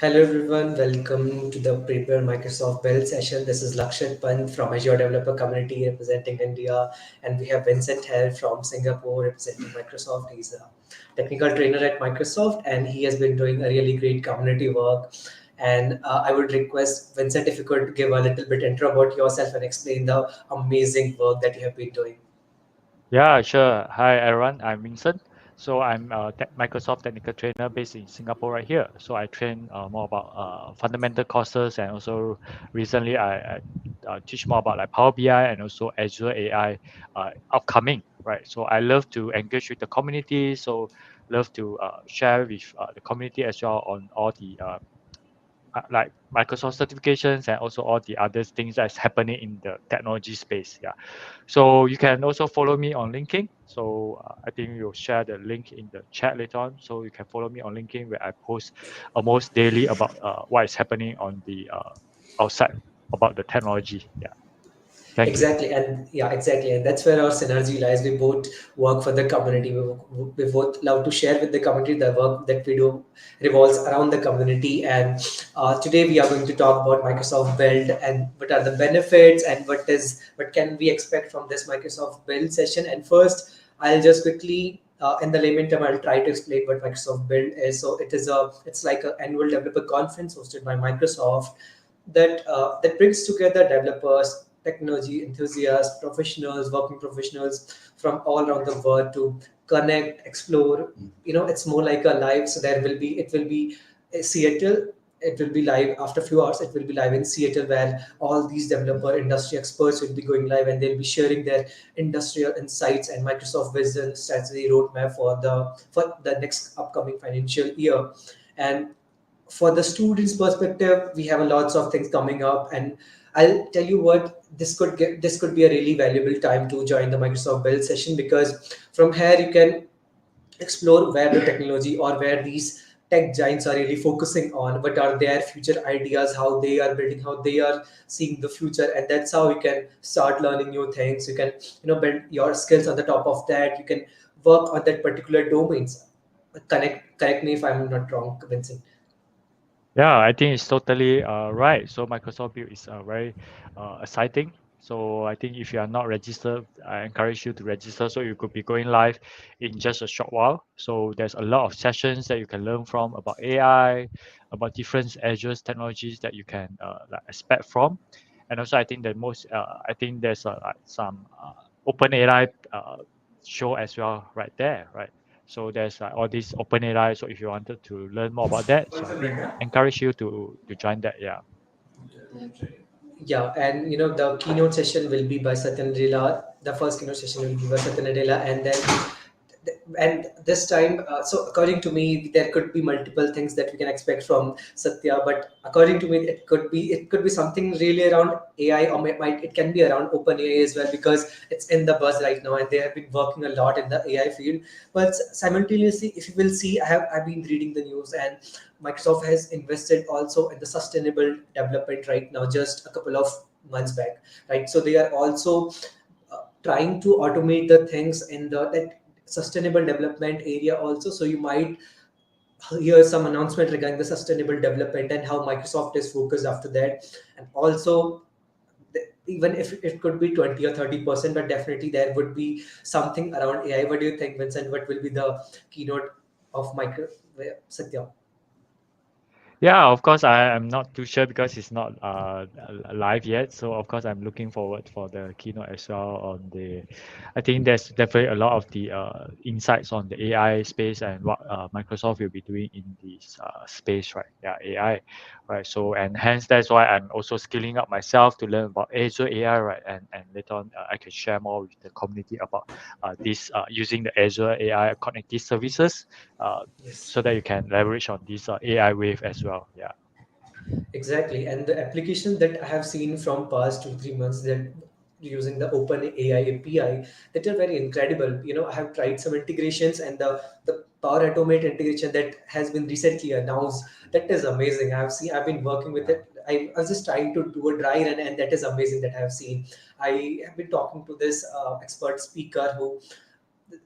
Hello everyone, welcome to the Prepare Microsoft Build session. This is Lakshit Pant from Azure Developer Community representing India, and we have Vincent Hell from Singapore representing Microsoft. He's a technical trainer at Microsoft, and he has been doing a really great community work. And I would request Vincent if you could give a little bit intro about yourself and explain the amazing work that you have been doing. Yeah, sure. Hi, everyone. I'm Vincent. So I'm a Microsoft technical trainer based in Singapore right here. So I train more about fundamental courses, and also recently I teach more about like Power BI and also Azure AI upcoming, right? So I love to engage with the community. So love to share with the community as well on all the like Microsoft certifications and also all the other things that's happening in the technology space. Yeah. So you can also follow me on LinkedIn. So I think we'll share the link in the chat later on. So you can follow me on LinkedIn where I post almost daily about what is happening on the outside about the technology. Yeah. Thank you. Exactly, and yeah, exactly, and that's where our synergy lies. We both work for the community. We both love to share with the community. The work that we do revolves around the community, and today we are going to talk about Microsoft Build and what are the benefits and what can we expect from this Microsoft Build session. And first, I'll just quickly. In the layman term, I'll try to explain what Microsoft Build is. So it's like an annual developer conference hosted by Microsoft that brings together developers, technology enthusiasts, professionals, working professionals from all around the world to connect, explore. It's more like a live. So it will be Seattle. It will be live after a few hours. It will be live in Seattle, where all these developer industry experts will be going live, and they'll be sharing their industrial insights and Microsoft vision, strategy, roadmap for the next upcoming financial year. And for the students perspective, we have a lots of things coming up, and I'll tell you what, this could be a really valuable time to join the Microsoft Build session, because from here you can explore where the technology or where these tech giants are really focusing on, what are their future ideas, how they are building, how they are seeing the future. And that's how you can start learning new things. You can build your skills on the top of that. You can work on that particular domains. Correct me if I'm not wrong, Vincent. Yeah, I think it's totally right. So Microsoft Build is very exciting. So I think if you are not registered, I encourage you to register so you could be going live in just a short while. So there's a lot of sessions that you can learn from about AI, about different Azure technologies that you can like expect from. And also I think the most I think there's like some open AI show as well right there, right? So there's all these open AI. So if you wanted to learn more about that, so I think encourage you to join that. Yeah. Yeah, and the keynote session will be by Satya Nadella. The first keynote session will be by Satya Nadella, and this time, so according to me, there could be multiple things that we can expect from Satya. But according to me, it could be something really around AI, or it can be around open AI as well, because it's in the buzz right now, and they have been working a lot in the AI field. But simultaneously, if you will see, I've been reading the news, and Microsoft has invested also in the sustainable development right now, just a couple of months back, right? So they are also trying to automate the things in the that sustainable development area also. So you might hear some announcement regarding the sustainable development and how Microsoft is focused after that. And also, even if it could be 20 or 30%, but definitely there would be something around AI. What do you think, Vincent? What will be the keynote of Micro Satya? Yeah, of course, I am not too sure because it's not live yet. So of course, I'm looking forward for the keynote as well. On the, I think there's definitely a lot of the insights on the AI space and what Microsoft will be doing in this space, right? Yeah, AI, right? So and hence that's why I'm also skilling up myself to learn about Azure AI, right? And later on, I can share more with the community about this using the Azure AI cognitive services. Yes. So that you can leverage on this AI wave as well. Yeah. Exactly, and the application that I have seen from past 2 3 months, that using the Open AI API, that are very incredible. I have tried some integrations, and the Power Automate integration that has been recently announced, that is amazing. I've been working with Yeah. it. I was just trying to do a dry run, and that is amazing that I have seen. I have been talking to this expert speaker who,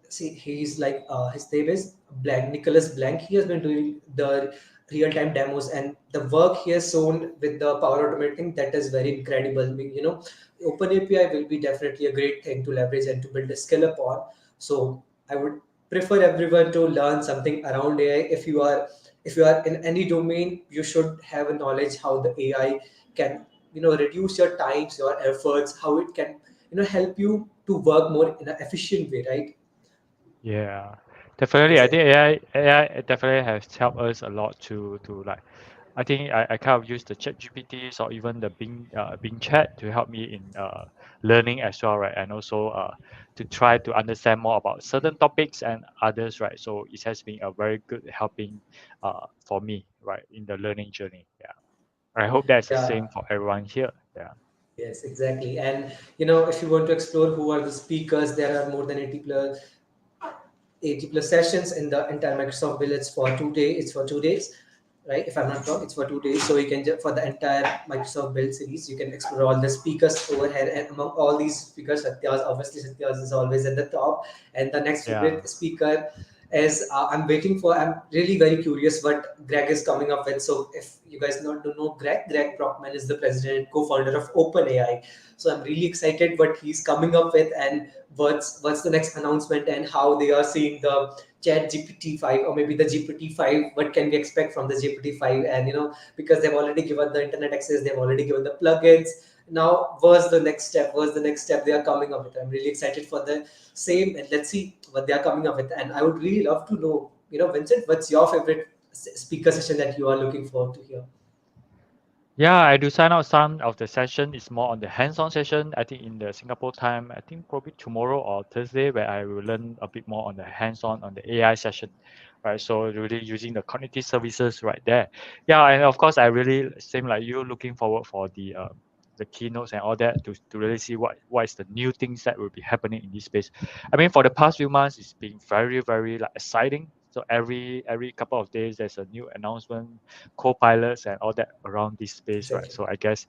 see, he's like his name is Blank, Nicholas Blank. He has been doing the real-time demos, and the work he has shown with the Power Automate thing, that is very incredible. I mean, Open API will be definitely a great thing to leverage and to build a skill upon. So I would prefer everyone to learn something around AI. If you are in any domain, you should have a knowledge how the AI can reduce your times, your efforts, how it can help you to work more in an efficient way, right? Yeah, definitely. I Exactly. think AI definitely has helped us a lot to like. I think I kind of use the Chat GPTs or even the Bing Chat to help me in learning as well, right? And also to try to understand more about certain topics and others, right? So it has been a very good helping for me, right, in the learning journey. Yeah, I hope that's the Yeah. same for everyone here. Yeah. Yes, exactly. And if you want to explore who are the speakers, there are more than 80 plus sessions in the entire Microsoft Bill. It's for 2 days, right? If I'm not wrong, it's for 2 days. So you can for the entire Microsoft Build series, you can explore all the speakers over here. And among all these speakers, Satyas is always at the top. And the next Yeah. favorite speaker is I'm waiting for. I'm really very curious what Greg is coming up with. So if you guys not don't know Greg Brockman is the president and co-founder of OpenAI. So I'm really excited what he's coming up with, and what's the next announcement, and how they are seeing the Chat GPT-5, or maybe the GPT-5. What can we expect from the GPT-5? And because they've already given the internet access, they've already given the plugins. Now, what's the next step? What's the next step they are coming up with? I'm really excited for the same, and let's see what they are coming up with. And I would really love to know, Vincent, what's your favorite speaker session that you are looking forward to hear? Yeah, I do sign out some of the session. It's more on the hands-on session. I think in the Singapore time, I think probably tomorrow or Thursday, where I will learn a bit more on the hands-on on the AI session, right? So really using the cognitive services right there. Yeah, and of course, I really same like you, looking forward for the keynotes and all that to really see what is the new things that will be happening in this space. I mean, for the past few months, it's been very very like exciting. So every couple of days, there's a new announcement, co-pilots and all that around this space, right? Exactly. So I guess,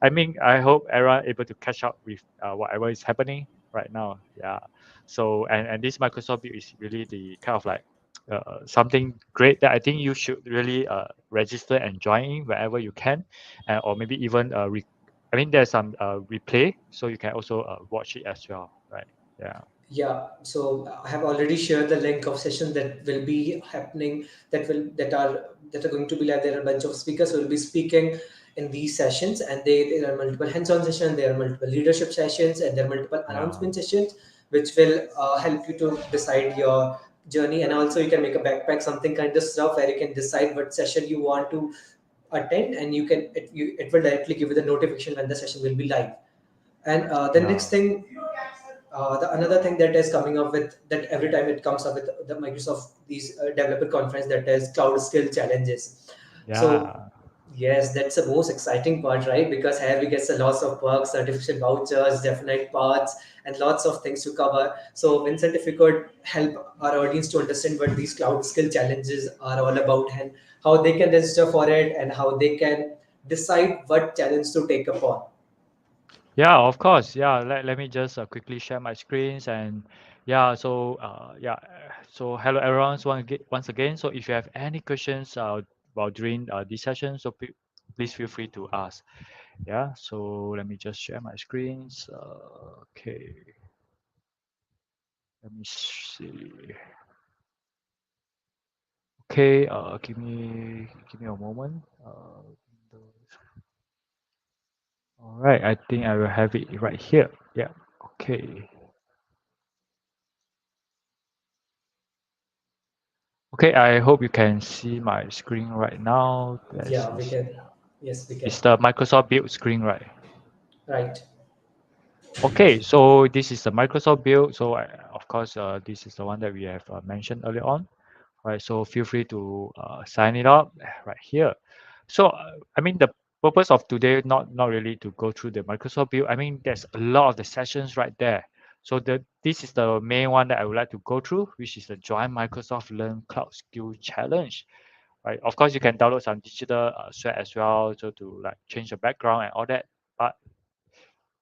I mean, I hope everyone able to catch up with whatever is happening right now. Yeah. So and this Microsoft Build is really the kind of like something great that I think you should really register and join in wherever you can, or maybe even I mean, there's some replay, so you can also watch it as well, right? Yeah. Yeah, so I have already shared the link of sessions that will be happening, that are going to be live. There are a bunch of speakers who will be speaking in these sessions, and there are multiple hands-on sessions, there are multiple leadership sessions, and there are multiple Yeah. announcement sessions, which will help you to decide your journey. And also, you can make a backpack, something kind of stuff where you can decide what session you want to attend, and it will directly give you the notification when the session will be live. And the next Yeah. thing, the another thing that is coming up with that every time it comes up with the Microsoft these developer conference, that is cloud skill challenges. So Yeah. yes, that's the most exciting part, right? Because here we get a lots of perks, certification vouchers, definite parts, and lots of things to cover. So Vincent, if you could help our audience to understand what these cloud skill challenges are all about, and how they can register for it, and how they can decide what challenge to take upon. Yeah, of course. Yeah, let me just quickly share my screens and yeah, so so hello everyone once again. So if you have any questions while during this session, so please feel free to ask. Yeah, so let me just share my screens. Okay, let me see. Okay, give me a moment. All right, I think I will have it right here. Yeah. Okay. Okay, I hope you can see my screen right now. This Yeah, we is can. Yes, we can. it's the Microsoft Build screen, right? Right. Okay, so this is the Microsoft Build. So of course, this is the one that we have mentioned earlier on, right? So feel free to sign it up right here. So I mean, the purpose of today not really to go through the Microsoft Build. I mean, there's a lot of the sessions right there. So this is the main one that I would like to go through, which is the Join Microsoft Learn Cloud Skill Challenge. Right, of course you can download some digital sweat as well, so to like change the background and all that, but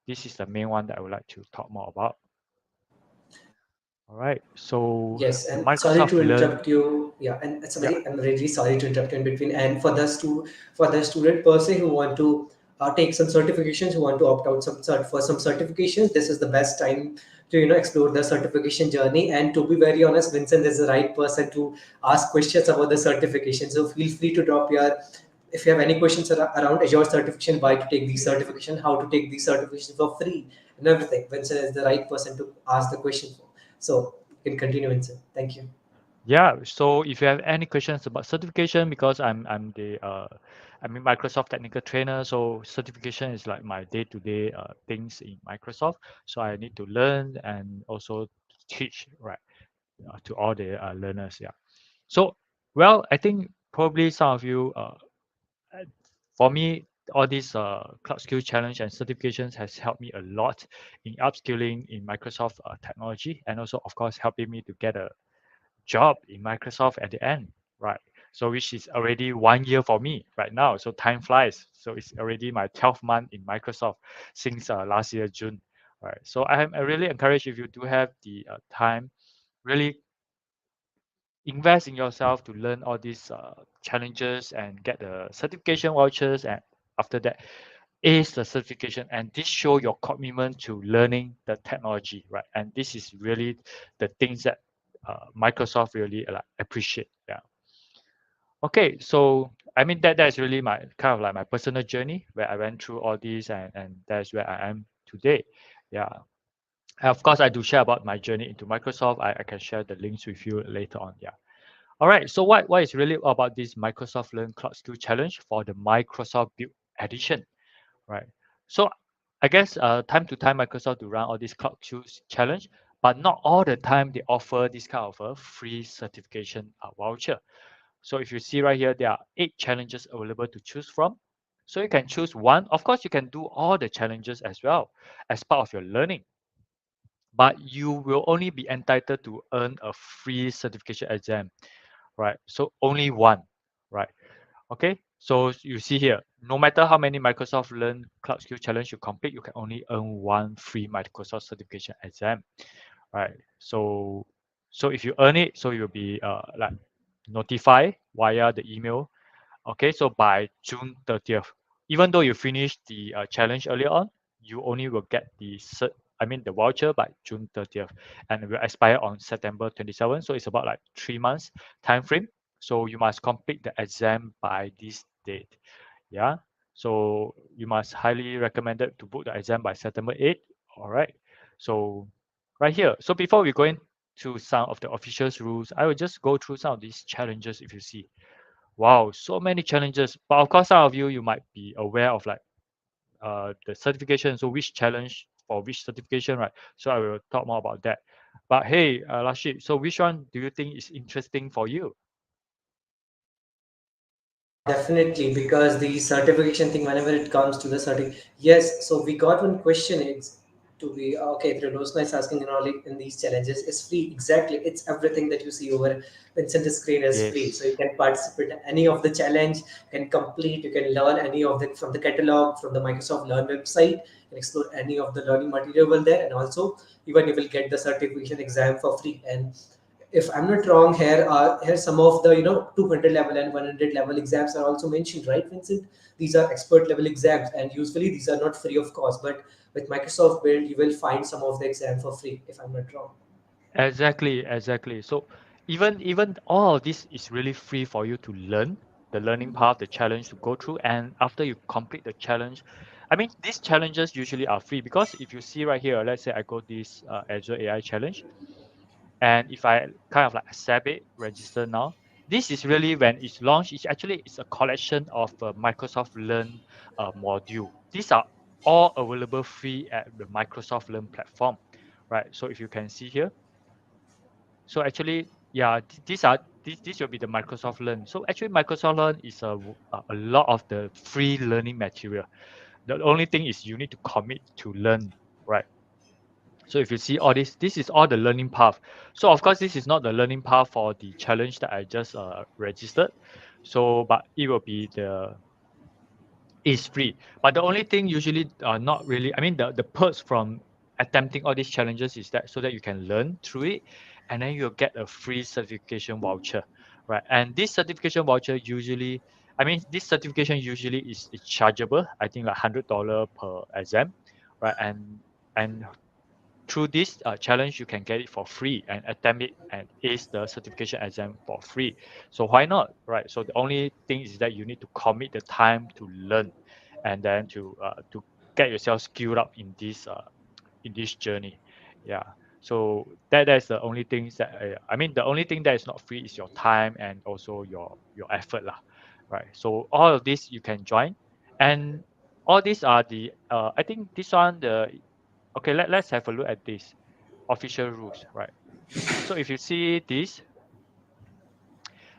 this is the main one that I would like to talk more about. All right. So Yes, the and sorry Microsoft to Learn, interrupt you. Yeah, and yeah, I'm really sorry to interrupt you in between. And for the student per se who want to take some certifications, who want to opt out for some certifications, this is the best time to explore the certification journey. And to be very honest, Vincent is the right person to ask questions about the certification. So feel free to drop your if you have any questions around Azure certification, why to take these certification, how to take these certifications for free, and everything. Vincent is the right person to ask the question for. So you can continue, Vincent. Thank you. yeah. So if you have any questions about certification, because I'm a Microsoft technical trainer, so certification is like my day-to-day things in Microsoft. So I need to learn and also teach, right, to all the learners. Yeah. So, well, I think probably some of you, uh, for me, all these cloud skill challenge and certifications has helped me a lot in upskilling in Microsoft technology, and also, of course, helping me to get a job in Microsoft at the end, right? So which is already 1 year for me right now. So time flies. So it's already my 12th month in Microsoft since last year June, right? So I really encourage if you do have the time, really invest in yourself to learn all these challenges and get the certification vouchers, and after that is the certification, and this show your commitment to learning the technology, right? And this is really the things that Microsoft really like appreciate. Yeah. Okay, so I mean that's really my kind of like my personal journey where I went through all these, and that's where I am today. Yeah. And of course, I do share about my journey into Microsoft. I can share the links with you later on. Yeah. All right. So what is really about this Microsoft Learn Cloud Skill Challenge for the Microsoft Build Edition, right? So I guess time to time Microsoft to run all these cloud skills challenge, but not all the time they offer this kind of a free certification voucher. So if you see right here, there are 8 challenges available to choose from. So you can choose one. Of course, you can do all the challenges as well as part of your learning, but you will only be entitled to earn a free certification exam, right? So only one, right? Okay, so you see here, no matter how many Microsoft Learn Cloud Skill Challenge you complete, you can only earn one free Microsoft certification exam, right? So if you earn it, so you'll be like notified via the email. Okay, so by June 30th, even though you finish the challenge earlier on, you only will get the voucher by June 30th, and it will expire on September 27th. So it's about like 3 months time frame. So you must complete the exam by this date. Yeah. So you must highly recommended to book the exam by September 8th. All right. So right here. So before we go into some of the official rules, I will just go through some of these challenges if you see. Wow, so many challenges. But of course, some of you might be aware of like the certification. So which challenge for which certification, right? So I will talk more about that. But hey, Rashid, so which one do you think is interesting for you? Definitely, because the certification thing, whenever it comes to the yes. So we got one question. It's to be okay. Triloshna is asking in all in these challenges is free. Exactly, it's everything that you see over Vincent's screen is free. So Yes. you can participate in any of the challenge, can complete. You can learn any of the from the catalog from the Microsoft Learn website. You can explore any of the learning material over there, and also even you will get the certification exam for free. And if I'm not wrong, here some of the 200 level and 100 level exams are also mentioned, right, Vincent? These are expert level exams, and usually these are not free of cost. But with Microsoft Build, you will find some of the exam for free, if I'm not wrong. Exactly, exactly. So even all of this is really free for you to learn the learning path, the challenge to go through, and after you complete the challenge, I mean these challenges usually are free because if you see right here, let's say I go this Azure AI challenge, and if I kind of like accept it, register now, this is really when it's launched. It's a collection of Microsoft Learn module. These are all available free at the Microsoft Learn platform, right? So if you can see here, so actually, yeah, this will be the Microsoft Learn. So actually, Microsoft Learn is a lot of the free learning material. The only thing is you need to commit to learn, right? So if you see all this is all the learning path. So of course, this is not the learning path for the challenge that I just registered. So, but it will be the is free. But the only thing usually not really. I mean, the perks from attempting all these challenges is that so that you can learn through it, and then you'll get a free certification voucher, right? And this certification voucher usually, I mean, this certification usually is chargeable. I think like $100 per exam, right? And through this challenge, you can get it for free and attempt it and ace the certification exam for free. So why not, right? So the only thing is that you need to commit the time to learn, and then to get yourself skilled up in this journey. Yeah. So that's the only things that I mean, the only thing that is not free is your time and also your effort lah, right? So all of this you can join, and all these are the I think this one the okay, let's have a look at this official rules, right? So if you see this,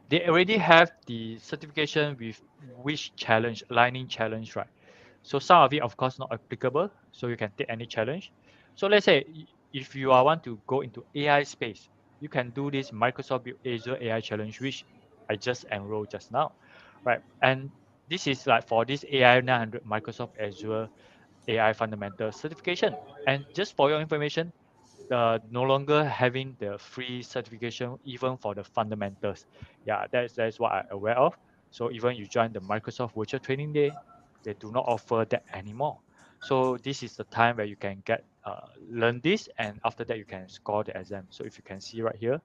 they already have the certification with which challenge, lightning challenge, right? So some of it, of course, not applicable. So you can take any challenge. So let's say if you are want to go into AI space, you can do this Microsoft Build Azure AI challenge, which I just enrolled just now, right? And this is like for this AI 900 Microsoft Azure AI fundamental certification. And just for your information, no longer having the free certification even for the fundamentals. Yeah, that's what I'm aware of. So even you join the Microsoft Virtual Training Day, they do not offer that anymore. So this is the time where you can get learn this, and after that you can score the exam. So if you can see right here,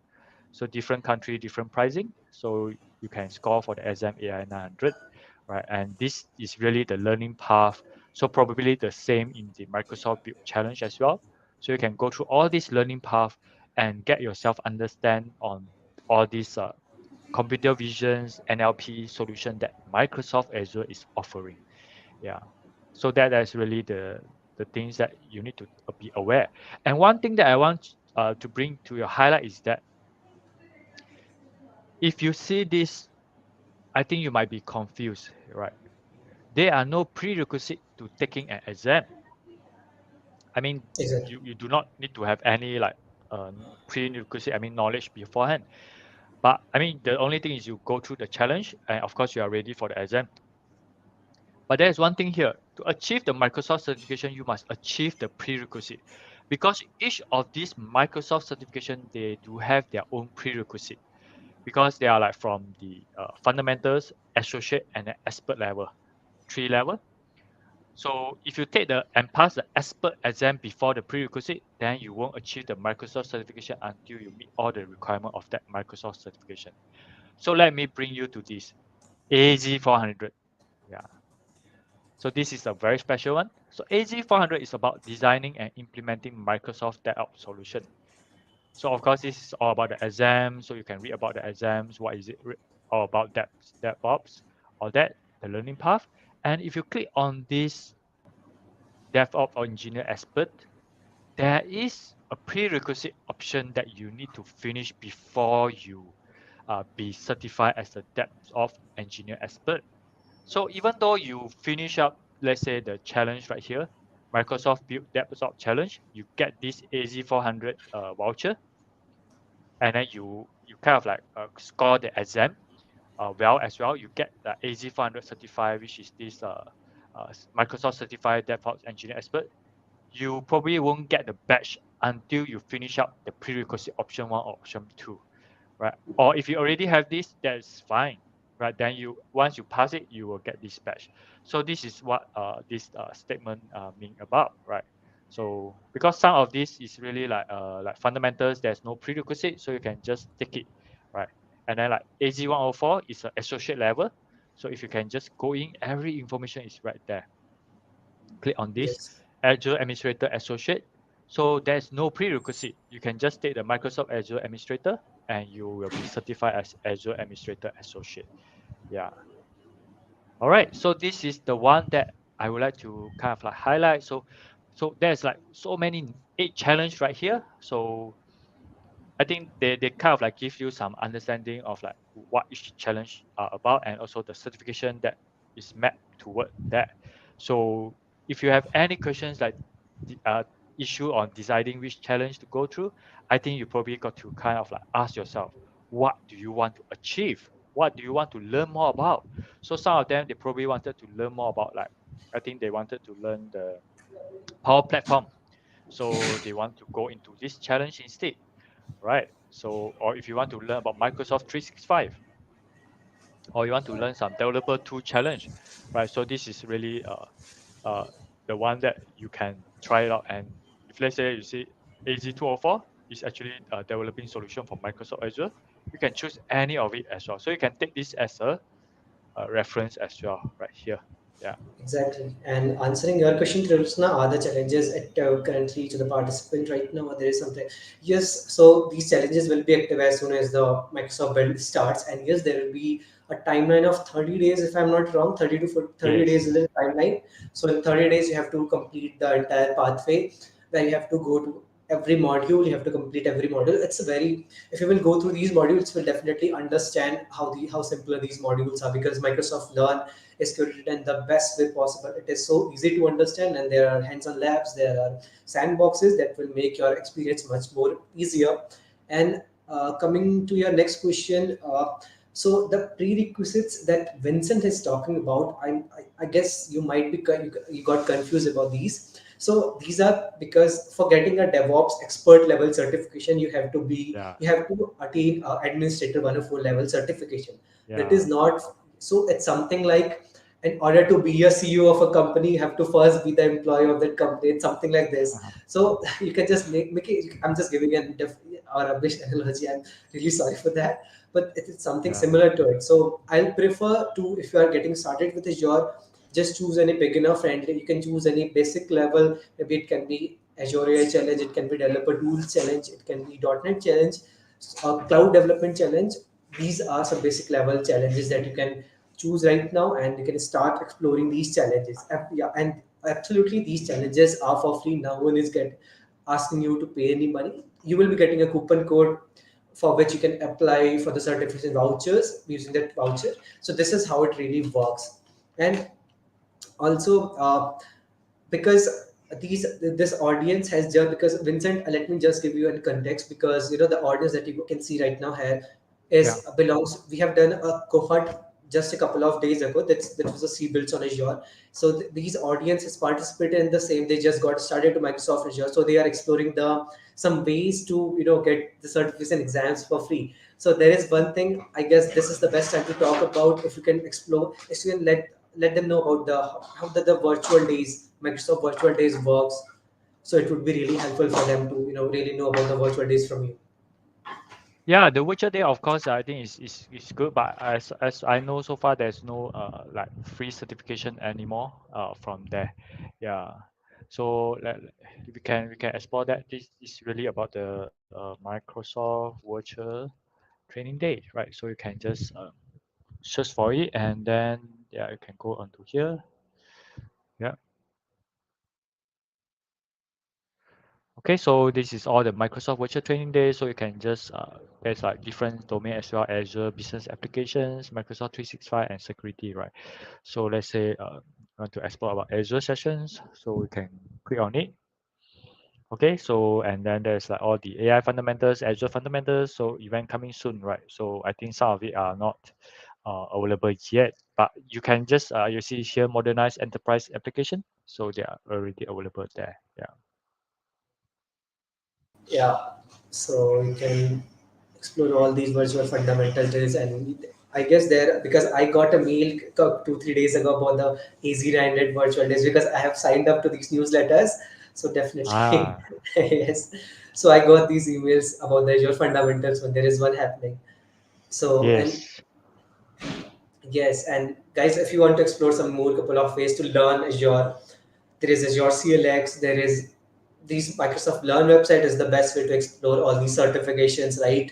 so different country, different pricing. So you can score for the exam AI 900, right? And this is really the learning path. So probably the same in the Microsoft Build Challenge as well. So you can go through all this learning path and get yourself understand on all these computer visions NLP solution that Microsoft Azure is offering. Yeah. So that's really the things that you need to be aware. And one thing that I want to bring to your highlight is that if you see this, I think you might be confused, right? There are no prerequisite to taking an exam. I mean, Exactly. you do not need to have any like prerequisite, I mean, knowledge beforehand. But I mean, the only thing is you go through the challenge, and of course you are ready for the exam. But there is one thing here: to achieve the Microsoft certification, you must achieve the prerequisite, because each of these Microsoft certification they do have their own prerequisite, because they are like from the fundamentals, associate, and the expert level, three level. So if you take the and pass the expert exam before the prerequisite, then you won't achieve the Microsoft certification until you meet all the requirement of that Microsoft certification. So let me bring you to this AZ400. Yeah. So this is a very special one. So AZ400 is about designing and implementing Microsoft DevOps solution. So of course, this is all about the exams. So you can read about the exams. What is it all about DevOps, all that, the learning path. And if you click on this DevOps or engineer expert, there is a prerequisite option that you need to finish before you be certified as a DevOps engineer expert. So even though you finish up, let's say the challenge right here, Microsoft Build DevOps challenge, you get this AZ400 voucher, and then you kind of like score the exam well as well. You get the AZ400 certified, which is this Microsoft certified DevOps engineer expert. You probably won't get the badge until you finish up the prerequisite option one or option two, right? Or if you already have this, that's fine, right? Then you once you pass it, you will get this badge. So this is what this statement mean about, right? So because some of this is really like fundamentals, there's no prerequisite, so you can just take it, right? And then like AZ104 is an associate level, so if you can just go in, every information is right there. Click on this Yes. Azure Administrator Associate. So there's no prerequisite. You can just take the Microsoft Azure Administrator and you will be certified as Azure Administrator Associate. Yeah. All right. So this is the one that I would like to kind of like highlight. So there's like so many 8 challenge right here. So I think they kind of like give you some understanding of like what each challenge are about, and also the certification that is mapped toward that. So if you have any questions like the issue on deciding which challenge to go through, I think you probably got to kind of like ask yourself, what do you want to achieve? What do you want to learn more about? So some of them they probably wanted to learn more about like I think they wanted to learn the Power Platform. so they want to go into this challenge instead, right? So, or if you want to learn about Microsoft 365, or you want to learn some developer tool challenge, right? So this is really uh, the one that you can try it out. And if let's say you see AZ204 is actually a developing solution for Microsoft Azure, you can choose any of it as well. So you can take this as a reference as well, right here. Yeah, Exactly. And answering your question, Trishna, are the challenges at, currently to the participant right now? Or there is something. Yes. So these challenges will be active as soon as the Microsoft build starts. And yes, there will be a timeline of 30 days, if I'm not wrong. 30 days is yes, the timeline. So in 30 days, you have to complete the entire pathway where you have to go to every module. You have to complete every module. It's a very, if you will go through these modules, you will definitely understand how simpler these modules are, because Microsoft Learn is curated in the best way possible. It is so easy to understand, and there are hands-on labs, there are sandboxes that will make your experience much more easier. And coming to your next question, so the prerequisites that Vincent is talking about, I guess you might be you got confused about these. So these are because for getting a DevOps expert level certification, yeah, you have to attain Administrator 104 level certification. That is yeah, not, so it's something like, in order to be a CEO of a company, you have to first be the employee of that company. It's something like this. uh-huh, So you can just make it. I'm just giving a rubbish analogy. I'm really sorry for that, but it's something yeah, similar to it. So I'll prefer to, if you are getting started with Azure, just choose any beginner friendly. You can choose any basic level. Maybe it can be Azure AI challenge, it can be developer tools challenge, it can be .NET challenge, cloud development challenge. These are some basic level challenges that you can choose right now, and you can start exploring these challenges. Yeah, and absolutely, these challenges are for free. No one is asking you to pay any money. You will be getting a coupon code for which you can apply for the certification vouchers using that voucher. So this is how it really works. And also, because this audience has just, because Vincent, let me just give you a context, because the audience that you can see right now here yeah, is belongs, we have done a cohort just a couple of days ago, that was a C builds on Azure. So these audiences participated in the same, they just got started to Microsoft Azure, so they are exploring the some ways to get the certification exams for free. So there is one thing, I guess this is the best time to talk about. If you can explore, if you can let them know about how the virtual days, Microsoft virtual days works. So it would be really helpful for them to really know about the virtual days from you. yeah. The virtual day, of course, I think is good, but as I know so far, there's no like free certification anymore from there. Yeah. So we can explore that. This is really about the Microsoft virtual training day, right? So you can just search for it, and then yeah, you can go onto here. Yeah. Okay, so this is all the Microsoft Virtual Training Day. So you can just there's like different domain as well: Azure Business Applications, Microsoft 365, and security, right? So let's say you want to explore about Azure sessions, so we can click on it. Okay, so and then there's like all the AI fundamentals, Azure fundamentals. So event coming soon, right? So I think some of it are not available yet, but you can just you see here modernized enterprise application. So they are already available there. Yeah. Yeah, so you can explore all these virtual fundamental drills. And I guess there, because I got a mail 2 3 days ago about the AZ900 virtual days, because I have signed up to these newsletters. So definitely, Ah, yes. So I got these emails about the Azure fundamentals when there is one happening. So, and yes. yes, and guys, if you want to explore some more couple of ways to learn Azure, there is Azure CLX, there is these Microsoft Learn website is the best way to explore all these certifications, right?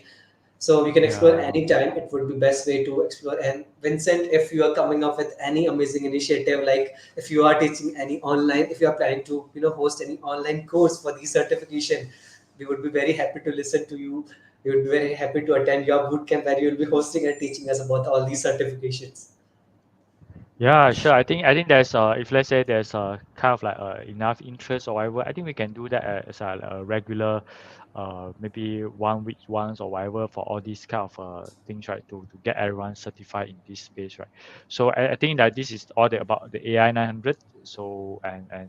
So we can explore Yeah. anytime. It would be best way to explore. And Vincent, if you are coming up with any amazing initiative, like if you are teaching any online, if you are planning to host any online course for the certification, we would be very happy to listen to you. We would be very happy to attend your boot camp where you will be hosting and teaching us about all these certifications. Yeah, sure. I think there's if let's say there's kind of like enough interest or whatever, I think we can do that as a regular maybe 1 week once or whatever for all these kind of things, right? To get everyone certified in this space, right? So I think that this is all about the AI 900. So and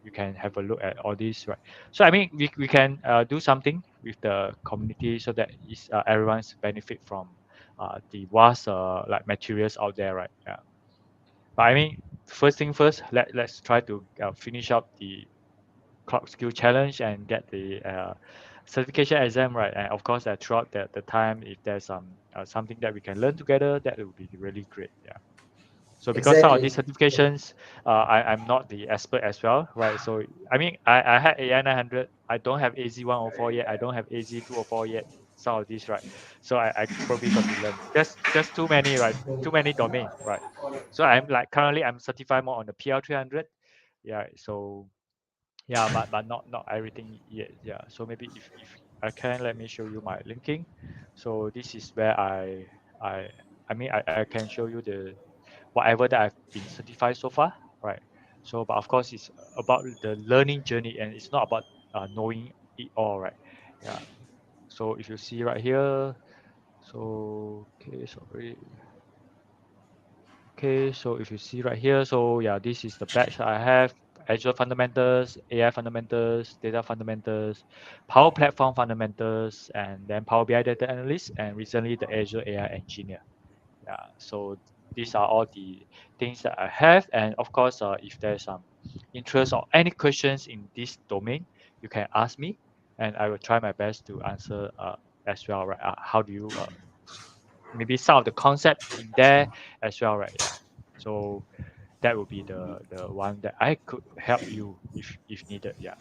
you can have a look at all these, right? So I mean, we can do something with the community so that is everyone's benefit from the vast like materials out there, right? Yeah. But I mean, first thing first, let's try to finish up the cloud skill challenge and get the certification exam, right? And of course, throughout the time, if there's something that we can learn together, that would be really great. Yeah. So because some of these Exactly. Yeah. certifications, I'm not the expert as well, right? So I mean, I had AI 900. I don't have AZ 104 yet. I don't have AZ 204 yet. Some of these, right? So I probably got to learn. Just too many, right? Too many domain, right? So I'm like currently I'm certified more on the PL 300. Yeah. So yeah, but not everything yet. Yeah. So maybe if I can, let me show you my linking. So this is where I I mean I can show you the whatever that I've been certified so far, right? So, but of course, it's about the learning journey, and it's not about knowing it all, right? Yeah. So if you see right here, so okay, sorry. Okay, so if you see right here, so yeah, this is the batch I have: Azure fundamentals, AI fundamentals, data fundamentals, Power Platform fundamentals, and then Power BI data analyst, and recently the Azure AI engineer. Yeah, so these are all the things that I have. And of course, if there's some interest or any questions in this domain, you can ask me, and I will try my best to answer as well, right? How do you maybe some of the concept in there as well, right? Yeah. So that would be the one that I could help you if needed. Yeah.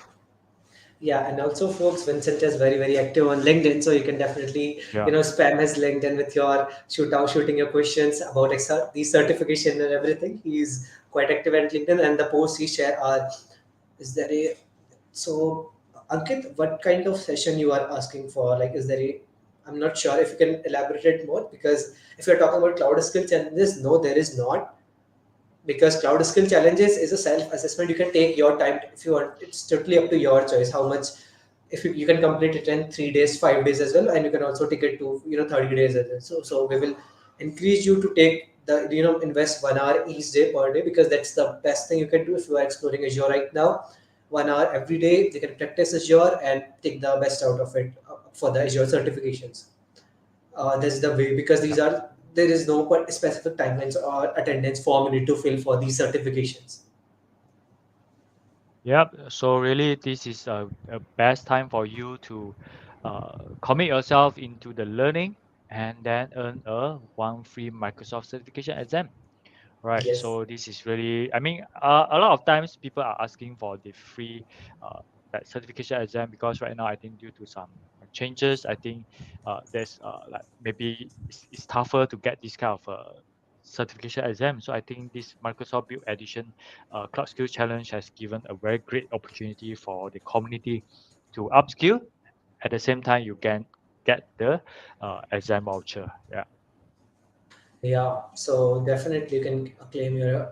Yeah, and also, folks, Vincent is very, very active on LinkedIn, so you can definitely, Yeah. spam his LinkedIn with your shooting your questions about the certification and everything. He's quite active at LinkedIn, and the posts he share are. Is there a so Ankit? What kind of session you are asking for? Like, is there a? I'm not sure if you can elaborate it more, because if you're talking about cloud skill challenges, no, there is not, because cloud skill challenges is a self assessment. You can take your time if you want. It's totally up to your choice how much. If you can complete it in 3 days, 5 days as well, and you can also take it to 30 days as well. So we will encourage you to take the invest 1 hour each day per day, because that's the best thing you can do if you are exploring Azure right now. 1 hour every day, they can practice Azure and take the best out of it for the Azure certifications. That's the way, because these Yep. are there is no specific timelines or attendance form you need to fill for these certifications. Yep. So really, this is a best time for you to commit yourself into the learning and then earn a one free Microsoft certification exam. Right. Yes. So this is really, I mean, a lot of times people are asking for the free uh, that certification exam because right now I think due to some changes, I think there's like maybe it's tougher to get this kind of certification exam. So I think this Microsoft Build Edition Cloud Skills Challenge has given a very great opportunity for the community to upskill. At the same time, you can get the exam voucher. Yeah. Yeah, so definitely you can claim your,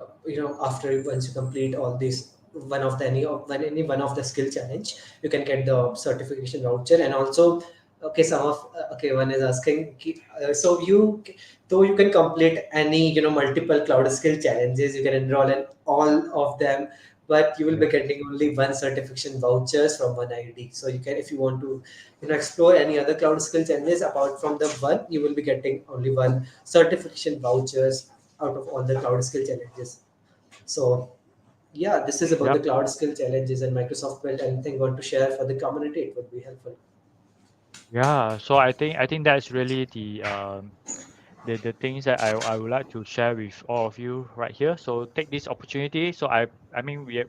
after once you complete all these one of the any one of the skill challenge, you can get the certification voucher. And also, okay, okay, one is asking, so you, though you can complete any multiple cloud skill challenges, you can enroll in all of them, but you will be Yeah. getting only one certification vouchers from one ID. So you can, if you want to explore any other cloud skill challenges apart from the one, you will be getting only one certification vouchers out of all the cloud skill challenges. So yeah, this is about the Yep. cloud skill challenges, and Microsoft built anything you want to share for the community, it would be helpful. Yeah. So I think that's really the things that I would like to share with all of you right here. So take this opportunity. So I mean we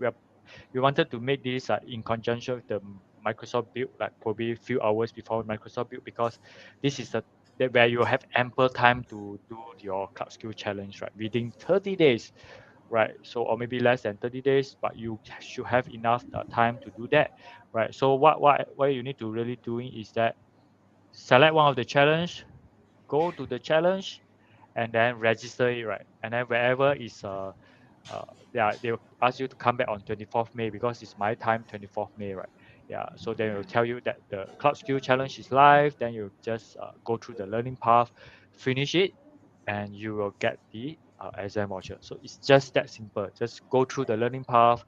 wanted to make this in conjunction with the Microsoft build, like probably a few hours before Microsoft build, because this is the that where you have ample time to do your cloud skill challenge, right? Within 30 days, right? So or maybe less than 30 days, but you should have enough time to do that, right? So what you need to really doing is that select one of the challenge, go to the challenge, and then register it, right? And then wherever is uh they will ask you to come back on 24th May because it's my time 24th May, right? Yeah, so they will tell you that the cloud skill challenge is live. Then you just go through the learning path, finish it, and you will get the exam voucher. So it's just that simple. Just go through the learning path,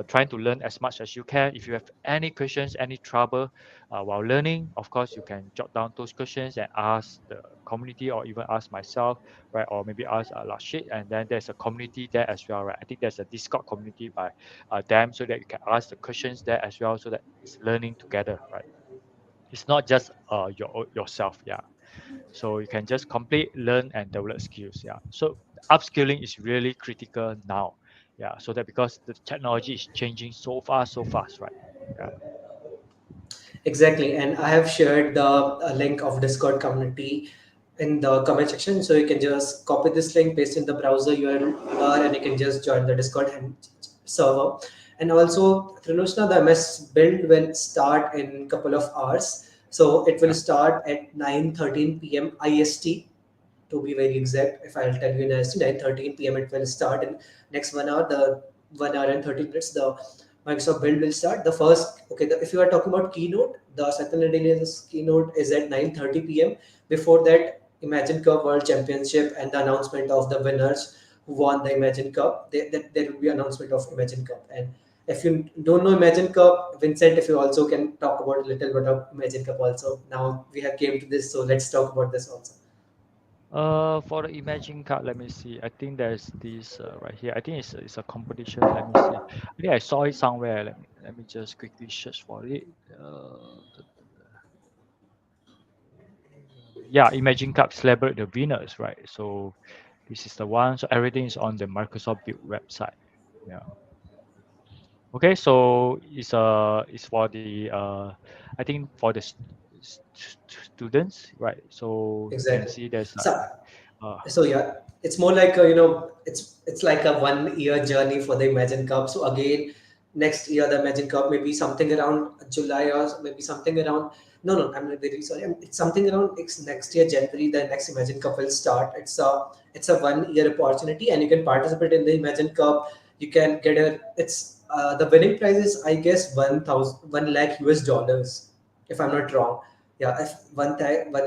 trying to learn as much as you can. If you have any questions, any trouble while learning, of course you can jot down those questions and ask the community or even ask myself, right? Or maybe ask Lashit, and then there's a community there as well, right? I think there's a Discord community by them, so that you can ask the questions there as well, so that it's learning together, right? It's not just yourself, yeah. So you can just complete, learn, and develop skills, yeah. So upskilling is really critical now, yeah. So that because the technology is changing so fast, right? Yeah. Exactly, and I have shared the link of Discord community in the comment section, so you can just copy this link, paste in the browser URL, and you can just join the Discord and server. And also, Trinushna, the MS build will start in couple of hours. So it will Yeah. start at 9:13 p.m. IST, to be very exact. If I'll tell you in IST, 9:13 p.m. it will start in next 1 hour. The 1 hour and 30 minutes. The Microsoft build will start. The first, okay, if you are talking about keynote, the Satya Nadella's keynote is at 9:30 p.m. Before that, Imagine Cup World Championship and the announcement of the winners who won the Imagine Cup. There will be announcement of Imagine Cup. And if you don't know Imagine Cup, Vincent, if you also can talk about a little bit of Imagine Cup also. Now we have came to this, so let's talk about this also. For the imagine card, let me see. I think there's this right here. I think it's a competition. Let me see. I think I saw it somewhere. Let me just quickly search for it. Yeah, Imagine Cup celebrate the winners, right? So this is the one. So everything is on the Microsoft Build website. Yeah. Okay, so it's for the I think for the students, right? So you can Exactly. see there's So, like uh so yeah, it's more like it's like a 1 year journey for the Imagine Cup. So again, next year the Imagine Cup may be something around July or maybe something around. No, I'm very sorry. It's something around next year January. The next Imagine Cup will start. It's a 1 year opportunity, and you can participate in the Imagine Cup. You can get a it's the winning prize is I guess 1,000,000 US dollars, if I'm not wrong. Yeah, if 1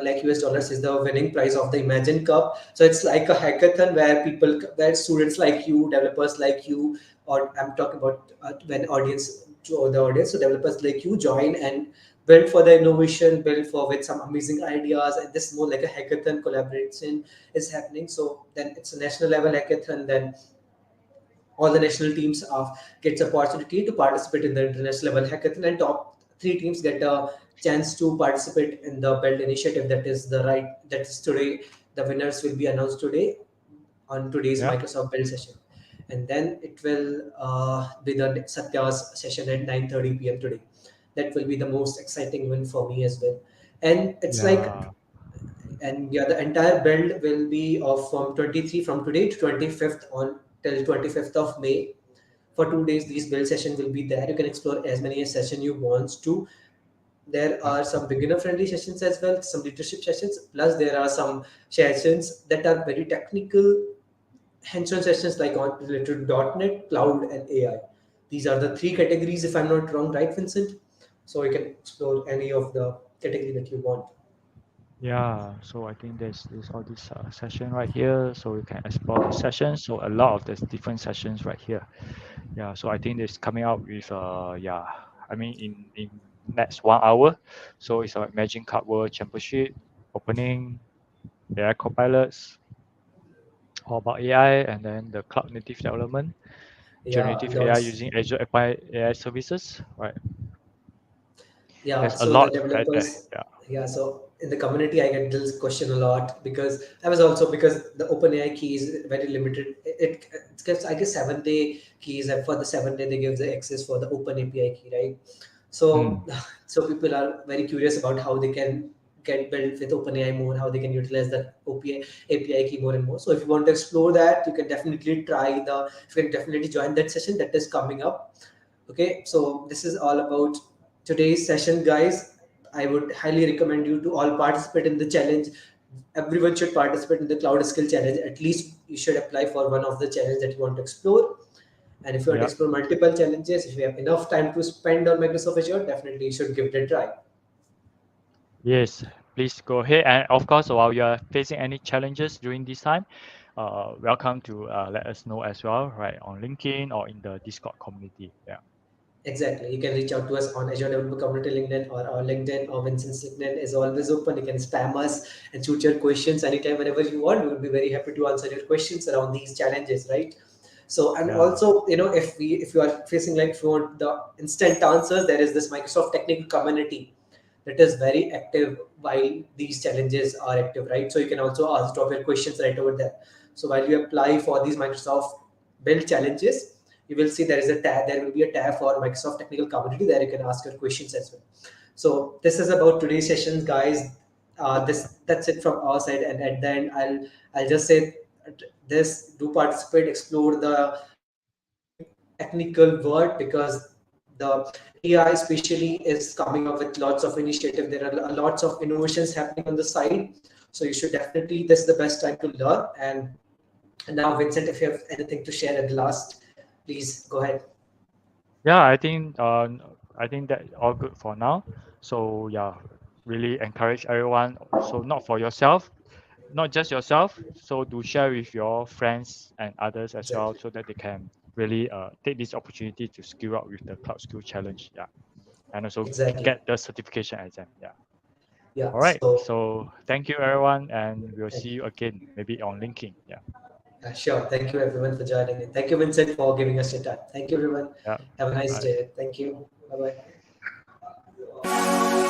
lakh US dollars is the winning prize of the Imagine Cup. So it's like a hackathon where students like you, developers like you, or I'm talking about when audience to the audience, so developers like you join and build for the innovation, build for with some amazing ideas, and this more like a hackathon collaboration is happening. So then it's a national level hackathon. Then all the national teams gets opportunity to participate in the international level hackathon, and top three teams get a chance to participate in the build initiative. That is today. The winners will be announced today on today's yeah. Microsoft build session, and then it will be the Satya's session at 9:30 p.m. today. That will be the most exciting one for me as well. And it's like, Yeah. and yeah, the entire build will be of from today to 25th on till 25th of May. For 2 days these build session will be there. You can explore as many session you want to. There Yeah. are some beginner friendly sessions as well, some leadership sessions, plus there are some sessions that are very technical, hands-on sessions like on related to .NET, cloud, and AI. These are the three categories, if I'm not wrong, right, Vincent? So you can explore any of the category that you want. Yeah, so I think there's all this session right here, so you can explore the sessions. So a lot of there's different sessions right here. Yeah, so I think it's coming out with yeah, I mean in next 1 hour. So it's a Imagine Cup World Championship opening, AI copilots, all about AI, and then the cloud native development, Yeah, generative AI lots. using Azure AI services, right? Yeah, There's a so the lot right there. developers, Yeah. yeah, so in the community, I get this question a lot because I was also because the OpenAI key is very limited. It gives, I guess, 7 day keys, and for the 7 day, they give the access for the Open API key, right? So, Mm. so people are very curious about how they can get built with OpenAI more, how they can utilize the API key more and more. So, if you want to explore that, you can definitely you can definitely join that session that is coming up. Okay, so this is all about today's session, guys. I would highly recommend you to all participate in the challenge. Everyone should participate in the cloud skill challenge. At least you should apply for one of the challenge that you want to explore. And if you want to Yeah. explore multiple challenges, if you have enough time to spend on Microsoft Azure, definitely you should give it a try. Yes, please go ahead. And of course, while you are facing any challenges during this time, welcome to let us know as well, right, on LinkedIn or in the Discord community. Yeah. Exactly. You can reach out to us on Azure Developer Community LinkedIn or our LinkedIn or Vincent's LinkedIn is always open. You can spam us and shoot your questions anytime, whenever you want. We would be very happy to answer your questions around these challenges, right? So, and Yeah. also, if you are facing like if you want the instant answers, there is this Microsoft technical community that is very active while these challenges are active, right? So you can also ask drop your questions right over there. So while you apply for these Microsoft build challenges, you will see there will be a tab for Microsoft technical community there you can ask your questions as well. So this is about today's session, guys. That's it from our side, and at the end, I'll just say this: do participate, explore the technical world, because the AI especially is coming up with lots of initiative. There are lots of innovations happening on the side, so you should definitely. This is the best time to learn. And now, Vincent, if you have anything to share at the last, please go ahead. Yeah, I think that all good for now. So yeah, really encourage everyone. So not for yourself, not just yourself. So do share with your friends and others as well, Exactly. so that they can really take this opportunity to skill up with the Cloud Skill Challenge. Yeah, and also Exactly. get the certification exam. Yeah. Yeah. All right. So, So thank you everyone, and we'll see thank you. you again maybe on LinkedIn. Yeah. Sure. Thank you, everyone, for joining in. Thank you, Vincent, for giving us your time. Thank you, everyone. Yeah. Have a nice Bye. day. Thank you. Bye bye.